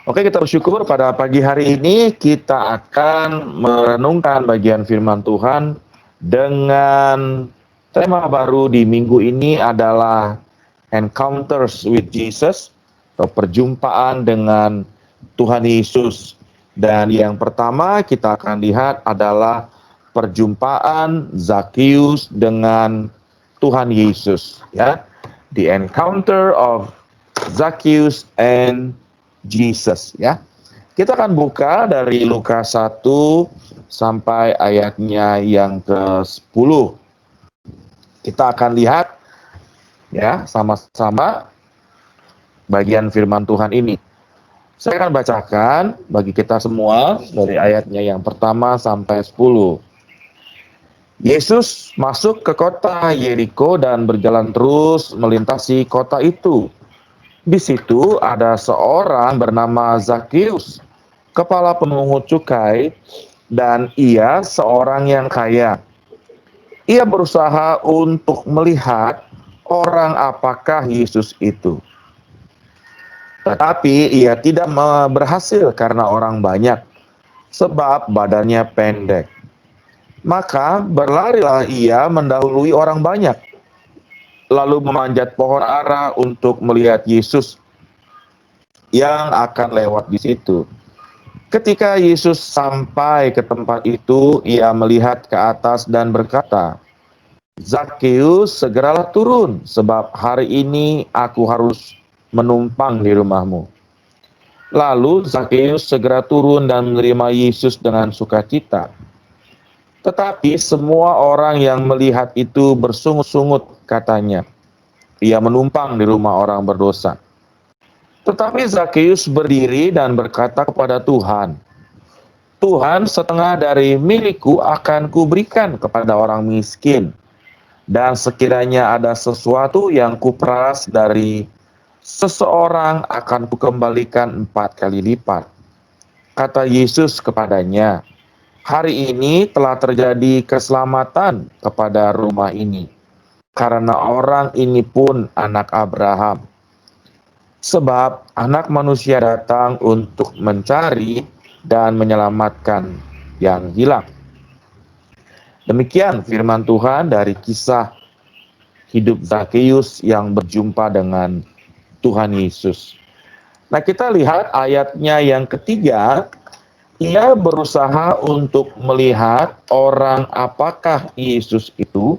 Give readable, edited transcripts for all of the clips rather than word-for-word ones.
Oke, kita bersyukur pada pagi hari ini kita akan merenungkan bagian firman Tuhan dengan tema baru di minggu ini adalah Encounters with Jesus atau perjumpaan dengan Tuhan Yesus. Dan yang pertama kita akan lihat adalah perjumpaan Zakheus dengan Tuhan Yesus, ya. The encounter of Zakheus and Jesus, ya. Kita akan buka dari Lukas 1 sampai ayatnya yang ke-10. Kita akan lihat ya sama-sama bagian firman Tuhan ini. Saya akan bacakan bagi kita semua dari ayatnya yang pertama sampai 10. Yesus masuk ke kota Yeriko dan berjalan terus melintasi kota itu. Di situ ada seorang bernama Zakheus, kepala pemungut cukai, dan ia seorang yang kaya. Ia berusaha untuk melihat orang apakah Yesus itu. Tetapi ia tidak berhasil karena orang banyak, sebab badannya pendek. Maka berlarilah ia mendahului orang banyak, lalu memanjat pohon ara untuk melihat Yesus yang akan lewat di situ. Ketika Yesus sampai ke tempat itu, ia melihat ke atas dan berkata, "Zakheus, segeralah turun, sebab hari ini aku harus menumpang di rumahmu." Lalu Zakheus segera turun dan menerima Yesus dengan sukacita. Tetapi semua orang yang melihat itu bersungut-sungut, katanya, "Ia menumpang di rumah orang berdosa." Tetapi Zakheus berdiri dan berkata kepada Tuhan, "Tuhan, setengah dari milikku akan kuberikan kepada orang miskin, dan sekiranya ada sesuatu yang kuperas dari seseorang akan kukembalikan 4 kali lipat." Kata Yesus kepadanya, "Hari ini telah terjadi keselamatan kepada rumah ini, karena orang ini pun anak Abraham. Sebab anak manusia datang untuk mencari dan menyelamatkan yang hilang." Demikian firman Tuhan dari kisah hidup Zakheus yang berjumpa dengan Tuhan Yesus. Nah, kita lihat ayatnya yang ketiga, ia berusaha untuk melihat orang apakah Yesus itu,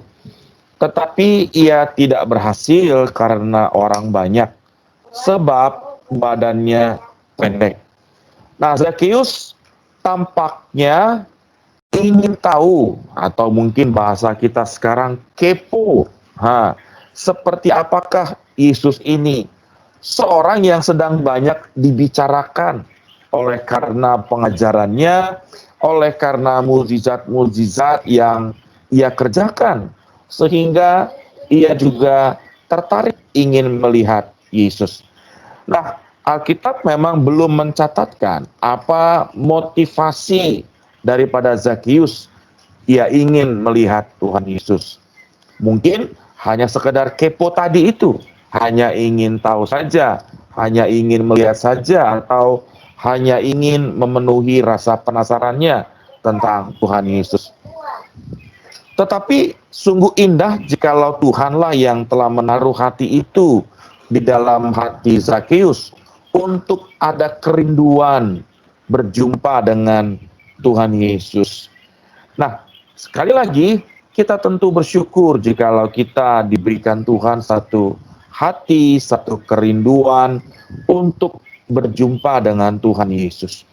tetapi ia tidak berhasil karena orang banyak, sebab badannya pendek. Nah, Zakheus tampaknya ingin tahu, atau mungkin bahasa kita sekarang kepo. Seperti apakah Yesus ini, seorang yang sedang banyak dibicarakan oleh karena pengajarannya, oleh karena mukjizat-mukjizat yang ia kerjakan, sehingga ia juga tertarik ingin melihat Yesus. Nah, Alkitab memang belum mencatatkan apa motivasi daripada Zakheus ia ingin melihat Tuhan Yesus. Mungkin hanya sekedar kepo tadi itu, hanya ingin tahu saja, hanya ingin melihat saja, atau hanya ingin memenuhi rasa penasarannya tentang Tuhan Yesus. Tetapi sungguh indah jikalau Tuhanlah yang telah menaruh hati itu di dalam hati Zakheus untuk ada kerinduan berjumpa dengan Tuhan Yesus. Nah, sekali lagi kita tentu bersyukur jikalau kita diberikan Tuhan satu hati, satu kerinduan untuk berjumpa dengan Tuhan Yesus.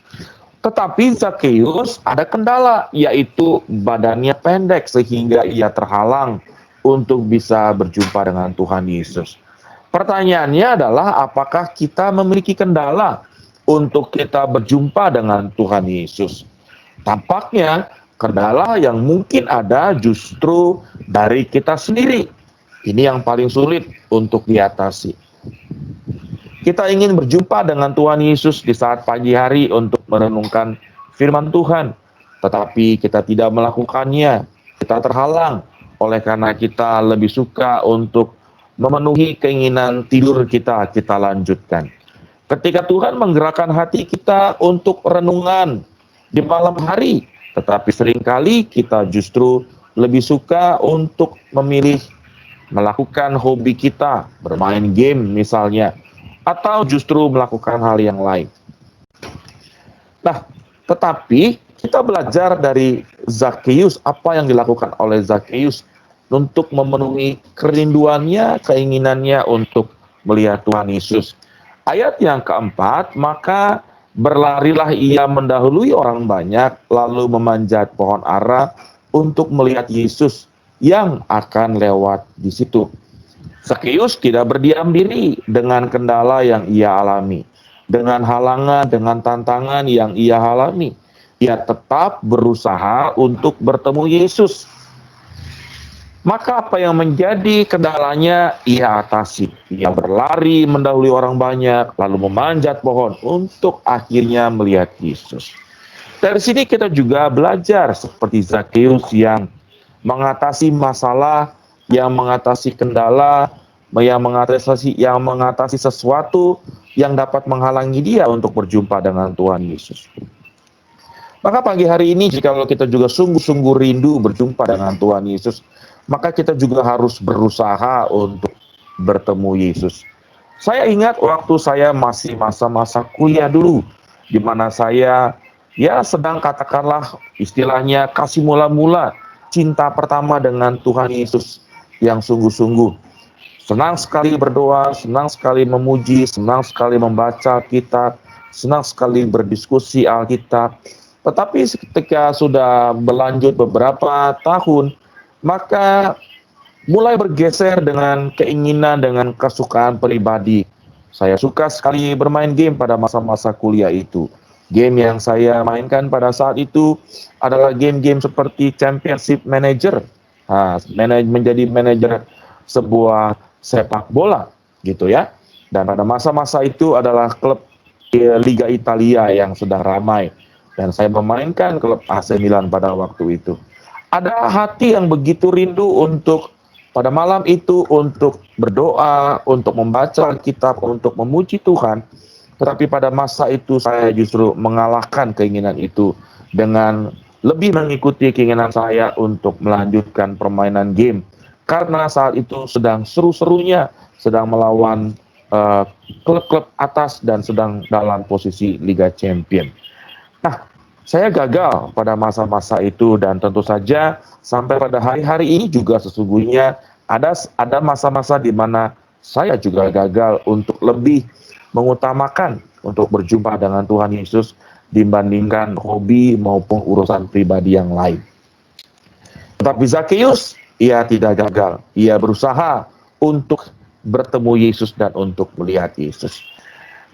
Tetapi Zakheus ada kendala, yaitu badannya pendek sehingga ia terhalang untuk bisa berjumpa dengan Tuhan Yesus. Pertanyaannya adalah apakah kita memiliki kendala untuk kita berjumpa dengan Tuhan Yesus? Tampaknya kendala yang mungkin ada justru dari kita sendiri. Ini yang paling sulit untuk diatasi. Kita ingin berjumpa dengan Tuhan Yesus di saat pagi hari untuk merenungkan firman Tuhan, tetapi kita tidak melakukannya. Kita terhalang oleh karena kita lebih suka untuk memenuhi keinginan tidur kita lanjutkan. Ketika Tuhan menggerakkan hati kita untuk renungan di malam hari, tetapi seringkali kita justru lebih suka untuk memilih melakukan hobi kita, bermain game misalnya, atau justru melakukan hal yang lain. Nah, tetapi kita belajar dari Zakheus, apa yang dilakukan oleh Zakheus untuk memenuhi kerinduannya, keinginannya untuk melihat Tuhan Yesus. Ayat yang keempat, maka berlarilah ia mendahului orang banyak, lalu memanjat pohon ara untuk melihat Yesus yang akan lewat di situ. Zakheus tidak berdiam diri dengan kendala yang ia alami, dengan halangan, dengan tantangan yang ia alami. Ia tetap berusaha untuk bertemu Yesus. Maka apa yang menjadi kendalanya ia atasi. Ia berlari mendahului orang banyak, lalu memanjat pohon untuk akhirnya melihat Yesus. Dari sini kita juga belajar seperti Zakheus yang mengatasi masalah, yang mengatasi kendala, yang mengatasi sesuatu yang dapat menghalangi dia untuk berjumpa dengan Tuhan Yesus. Maka pagi hari ini jika kita juga sungguh-sungguh rindu berjumpa dengan Tuhan Yesus, maka kita juga harus berusaha untuk bertemu Yesus. Saya ingat waktu saya masih masa-masa kuliah dulu, di mana saya sedang katakanlah istilahnya kasih mula-mula cinta pertama dengan Tuhan Yesus yang sungguh-sungguh. Senang sekali berdoa, senang sekali memuji, senang sekali membaca Alkitab, senang sekali berdiskusi Alkitab. Tetapi ketika sudah berlanjut beberapa tahun, maka mulai bergeser dengan keinginan, dengan kesukaan pribadi. Saya suka sekali bermain game pada masa-masa kuliah itu. Game yang saya mainkan pada saat itu adalah game-game seperti Championship Manager. Menjadi manajer sebuah sepak bola gitu ya. Dan pada masa-masa itu adalah klub Liga Italia yang sedang ramai. Dan saya memainkan klub AC Milan pada waktu itu. Ada hati yang begitu rindu untuk pada malam itu untuk berdoa, untuk membaca Alkitab, untuk memuji Tuhan. Tetapi pada masa itu saya justru mengalahkan keinginan itu dengan lebih mengikuti keinginan saya untuk melanjutkan permainan game. Karena saat itu sedang seru-serunya, sedang melawan klub-klub atas dan sedang dalam posisi Liga Champion. Nah, saya gagal pada masa-masa itu dan tentu saja sampai pada hari-hari ini juga sesungguhnya ada masa-masa di mana saya juga gagal untuk lebih mengutamakan untuk berjumpa dengan Tuhan Yesus dibandingkan hobi maupun urusan pribadi yang lain. Tetapi Zakheus, ia tidak gagal. Ia berusaha untuk bertemu Yesus dan untuk melihat Yesus.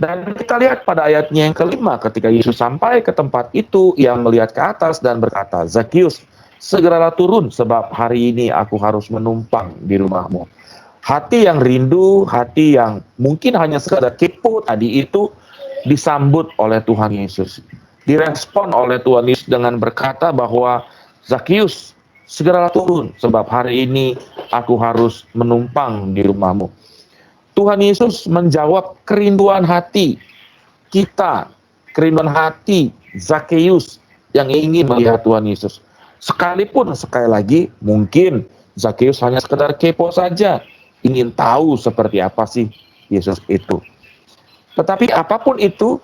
Dan kita lihat pada ayatnya yang kelima, ketika Yesus sampai ke tempat itu, ia melihat ke atas dan berkata, Zakheus, segeralah turun, sebab hari ini aku harus menumpang di rumahmu. Hati yang rindu, hati yang mungkin hanya sekadar kepo tadi itu, disambut oleh Tuhan Yesus. Direspon oleh Tuhan Yesus dengan berkata bahwa, Zakheus, segeralah turun, sebab hari ini aku harus menumpang di rumahmu. Tuhan Yesus menjawab kerinduan hati kita, kerinduan hati Zakheus yang ingin melihat Tuhan Yesus. Sekalipun sekali lagi mungkin Zakheus hanya sekedar kepo saja, ingin tahu seperti apa sih Yesus itu. Tetapi apapun itu,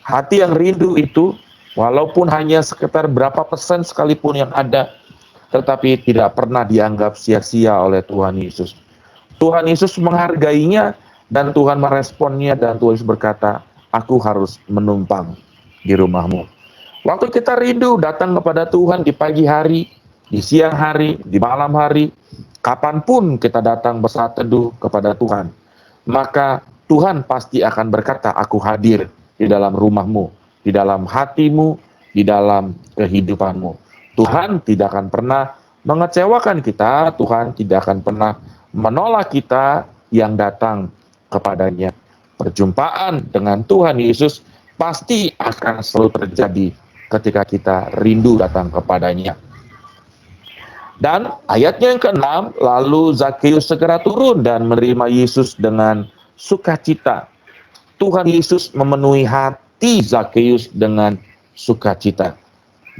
hati yang rindu itu, walaupun hanya sekitar berapa persen sekalipun yang ada, tetapi tidak pernah dianggap sia-sia oleh Tuhan Yesus. Tuhan Yesus menghargainya dan Tuhan meresponnya dan Tuhan Yesus berkata, aku harus menumpang di rumahmu. Waktu kita rindu datang kepada Tuhan di pagi hari, di siang hari, di malam hari, kapanpun kita datang bersaat teduh kepada Tuhan, maka Tuhan pasti akan berkata, aku hadir di dalam rumahmu, di dalam hatimu, di dalam kehidupanmu. Tuhan tidak akan pernah mengecewakan kita, Tuhan tidak akan pernah menolak kita yang datang kepadanya. Perjumpaan dengan Tuhan Yesus pasti akan selalu terjadi ketika kita rindu datang kepadanya. Dan ayatnya yang ke-6, lalu Zakheus segera turun dan menerima Yesus dengan sukacita. Tuhan Yesus memenuhi hati Zakeus dengan sukacita.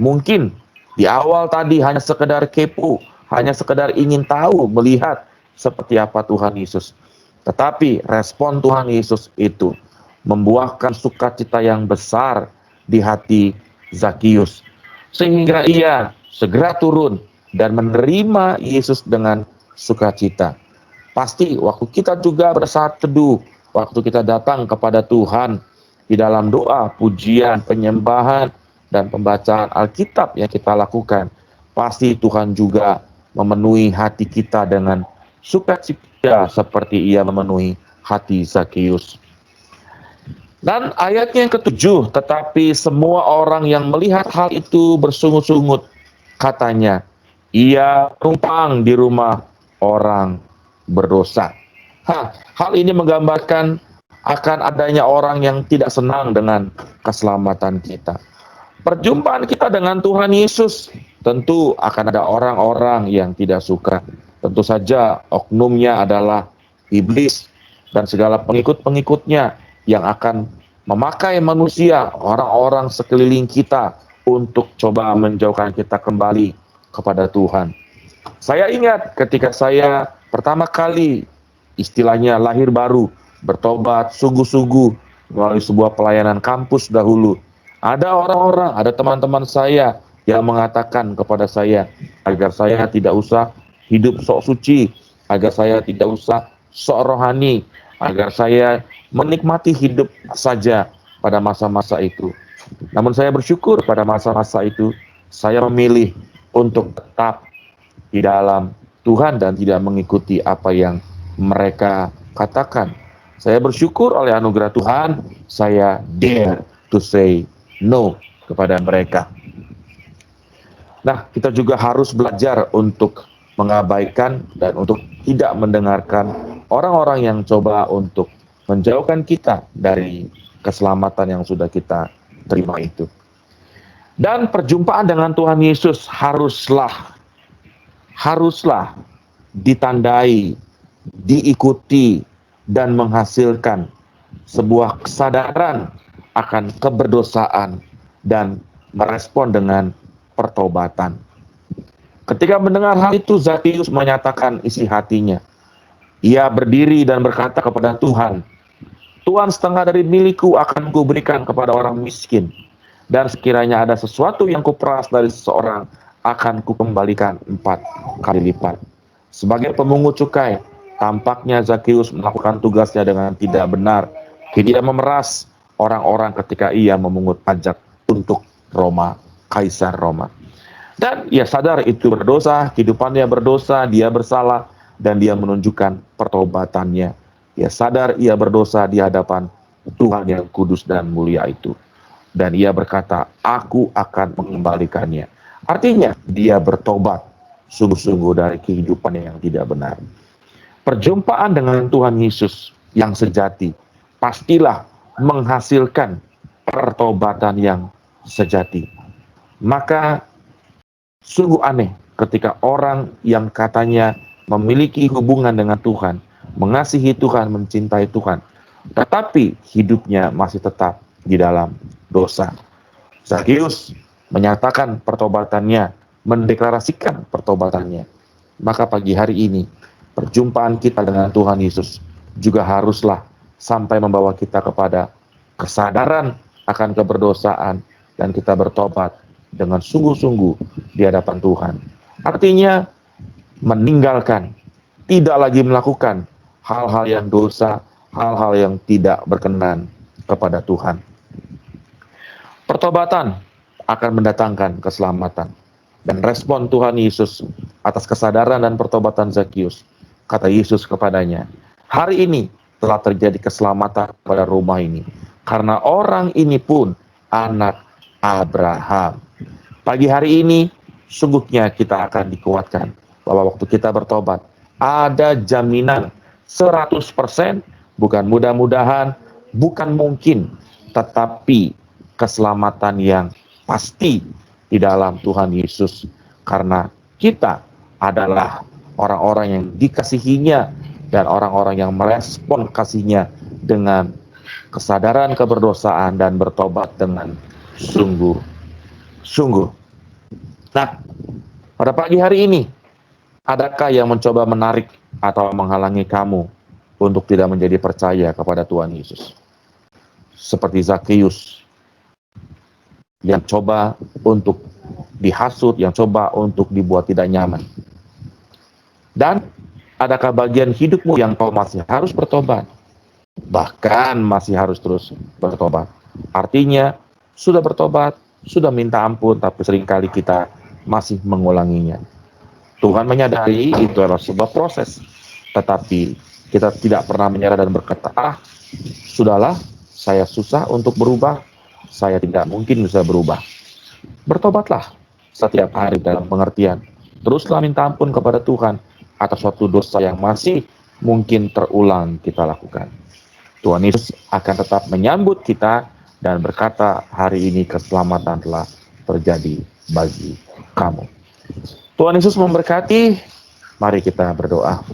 Mungkin di awal tadi hanya sekedar kepo, hanya sekedar ingin tahu, melihat seperti apa Tuhan Yesus. Tetapi respon Tuhan Yesus itu membuahkan sukacita yang besar di hati Zakeus, sehingga ia segera turun dan menerima Yesus dengan sukacita. Pasti waktu kita juga bersaat teduh, waktu kita datang kepada Tuhan di dalam doa, pujian, penyembahan, dan pembacaan Alkitab yang kita lakukan, pasti Tuhan juga memenuhi hati kita dengan sukacita seperti ia memenuhi hati Zakeus. Dan ayatnya yang ketujuh, tetapi semua orang yang melihat hal itu bersungut-sungut, katanya, ia numpang di rumah orang berdosa. Hal ini menggambarkan akan adanya orang yang tidak senang dengan keselamatan kita. Perjumpaan kita dengan Tuhan Yesus, tentu akan ada orang-orang yang tidak suka. Tentu saja oknumnya adalah iblis dan segala pengikut-pengikutnya yang akan memakai manusia, orang-orang sekeliling kita untuk coba menjauhkan kita kembali kepada Tuhan. Saya ingat ketika saya pertama kali istilahnya lahir baru, bertobat sungguh-sungguh melalui sebuah pelayanan kampus dahulu. Ada orang-orang, ada teman-teman saya yang mengatakan kepada saya agar saya tidak usah hidup sok suci, agar saya tidak usah sok rohani, agar saya menikmati hidup saja pada masa-masa itu. Namun saya bersyukur pada masa-masa itu saya memilih untuk tetap di dalam Tuhan dan tidak mengikuti apa yang mereka katakan. Saya bersyukur oleh anugerah Tuhan, saya dare to say no kepada mereka. Nah, kita juga harus belajar untuk mengabaikan dan untuk tidak mendengarkan orang-orang yang coba untuk menjauhkan kita dari keselamatan yang sudah kita terima itu. Dan perjumpaan dengan Tuhan Yesus haruslah ditandai, diikuti, dan menghasilkan sebuah kesadaran akan keberdosaan dan merespon dengan pertobatan. Ketika mendengar hal itu, Zakeus menyatakan isi hatinya. Ia berdiri dan berkata kepada Tuhan, Tuhan, setengah dari milikku akan kuberikan kepada orang miskin. Dan sekiranya ada sesuatu yang kuperas dari seseorang, akan kukembalikan 4 kali lipat. Sebagai pemungut cukai, tampaknya Zakeus melakukan tugasnya dengan tidak benar. Dia memeras orang-orang ketika ia memungut pajak untuk Roma, Kaisar Roma. Dan ia sadar itu berdosa, kehidupannya berdosa, dia bersalah, dan dia menunjukkan pertobatannya. Ia sadar ia berdosa di hadapan Tuhan yang kudus dan mulia itu. Dan ia berkata, aku akan mengembalikannya. Artinya, dia bertobat sungguh-sungguh dari kehidupan yang tidak benar. Perjumpaan dengan Tuhan Yesus yang sejati pastilah menghasilkan pertobatan yang sejati. Maka sungguh aneh ketika orang yang katanya memiliki hubungan dengan Tuhan, mengasihi Tuhan, mencintai Tuhan, tetapi hidupnya masih tetap di dalam dosa. Zakeus menyatakan pertobatannya, mendeklarasikan pertobatannya. Maka pagi hari ini, perjumpaan kita dengan Tuhan Yesus juga haruslah sampai membawa kita kepada kesadaran akan keberdosaan dan kita bertobat dengan sungguh-sungguh di hadapan Tuhan. Artinya meninggalkan, tidak lagi melakukan hal-hal yang dosa, hal-hal yang tidak berkenan kepada Tuhan. Pertobatan akan mendatangkan keselamatan. Dan respon Tuhan Yesus atas kesadaran dan pertobatan Zakeus, kata Yesus kepadanya, hari ini telah terjadi keselamatan pada rumah ini, karena orang ini pun anak Abraham. Pagi hari ini, sungguhnya kita akan dikuatkan bahwa waktu kita bertobat, ada jaminan 100%, bukan mudah-mudahan, bukan mungkin, tetapi keselamatan yang pasti di dalam Tuhan Yesus. Karena kita adalah orang-orang yang dikasihinya dan orang-orang yang merespon kasihnya dengan kesadaran keberdosaan, dan bertobat dengan sungguh-sungguh. Nah, pada pagi hari ini, adakah yang mencoba menarik atau menghalangi kamu untuk tidak menjadi percaya kepada Tuhan Yesus? Seperti Zakeus yang coba untuk dihasut, yang coba untuk dibuat tidak nyaman. Dan adakah bagian hidupmu yang kau masih harus bertobat? Bahkan masih harus terus bertobat. Artinya, sudah bertobat, sudah minta ampun, tapi seringkali kita masih mengulanginya. Tuhan menyadari itu adalah sebuah proses, tetapi kita tidak pernah menyerah dan berkata, sudahlah, saya susah untuk berubah, saya tidak mungkin bisa berubah. Bertobatlah setiap hari dalam pengertian. Teruslah minta ampun kepada Tuhan atas suatu dosa yang masih mungkin terulang kita lakukan. Tuhan Yesus akan tetap menyambut kita dan berkata, hari ini keselamatan telah terjadi bagi kamu. Tuhan Yesus memberkati. Mari kita berdoa.